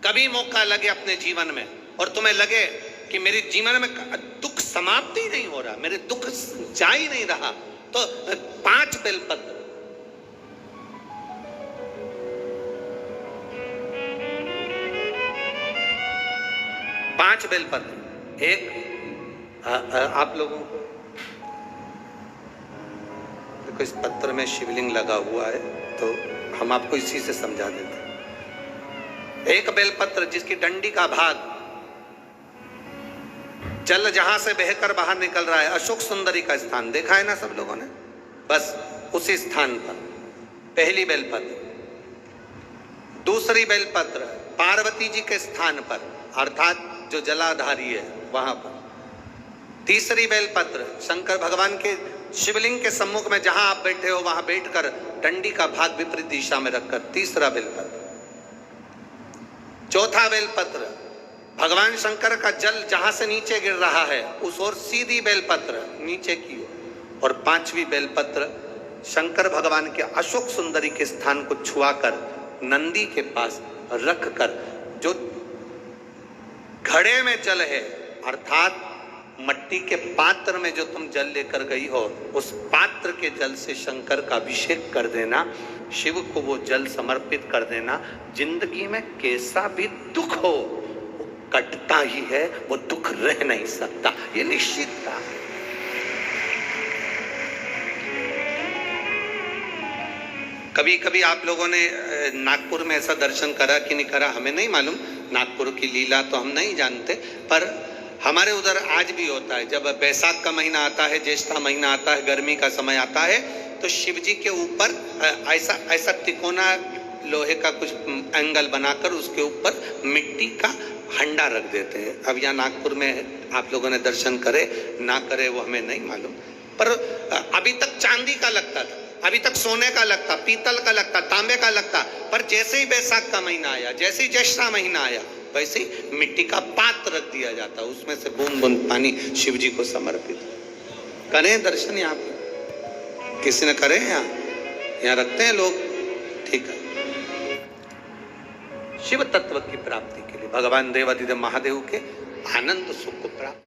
कभी मौका लगे अपने जीवन में और तुम्हें लगे कि मेरे जीवन में दुख समाप्त ही नहीं हो रहा, मेरे दुख जा ही नहीं रहा, तो 5 बेलपत्र, एक आप लोगों को देखो, इस पत्र में शिवलिंग लगा हुआ है तो हम आपको इसी से समझा देते हैं। एक बेलपत्र जिसकी डंडी का भाग जल जहां से बहकर बाहर निकल रहा है, अशोक सुंदरी का स्थान देखा है ना सब लोगों ने, बस उसी स्थान पर पहली बेलपत्र। दूसरी बेलपत्र पार्वती जी के स्थान पर, अर्थात जो जलाधारी है वहां पर। तीसरी बेलपत्र शंकर भगवान के शिवलिंग के सम्मुख में जहां आप बैठे हो वहां बैठकर डंडी का भाग विपरीत दिशा में रखकर, तीसरा बेलपत्र। चौथा बेलपत्र भगवान शंकर का जल जहां से नीचे गिर रहा है उस ओर सीधी बेलपत्र नीचे की ओर। और पांचवी बेलपत्र शंकर भगवान के अशोक सुंदरी के स्थान को छुआकर नंदी के पास रखकर, जो घड़े में जल है अर्थात मट्टी के पात्र में जो तुम जल लेकर गई हो, उस पात्र के जल से शंकर का अभिषेक कर देना, शिव को वो जल समर्पित कर देना। जिंदगी में कैसा भी दुख हो वो कटता ही है, वो दुख रह नहीं सकता, ये निश्चित था। कभी कभी आप लोगों ने नागपुर में ऐसा दर्शन करा कि नहीं करा हमें नहीं मालूम, नागपुर की लीला तो हम नहीं जानते, पर हमारे उधर आज भी होता है। जब बैसाख का महीना आता है, ज्येष्ठा महीना आता है, गर्मी का समय आता है, तो शिव जी के ऊपर ऐसा ऐसा तिकोना लोहे का कुछ एंगल बनाकर उसके ऊपर मिट्टी का हंडा रख देते हैं। अब यहाँ नागपुर में आप लोगों ने दर्शन करे ना करे वो हमें नहीं मालूम, पर अभी तक चांदी का लगता था, अभी तक सोने का लगता, पीतल का लगता, तांबे का लगता, पर जैसे ही बैसाख का महीना आया, जैसे ही ज्येष्ठा महीना आया, वैसे ही मिट्टी का पात्र रख दिया जाता, उसमें से बूंद बूंद पानी शिव जी को समर्पित। करें दर्शन यहाँ पे, किसी ने करे यहाँ रखते हैं लोग, ठीक है। शिव तत्व की प्राप्ति के लिए भगवान देवाधिदेव महादेव के आनंद सुख को प्राप्त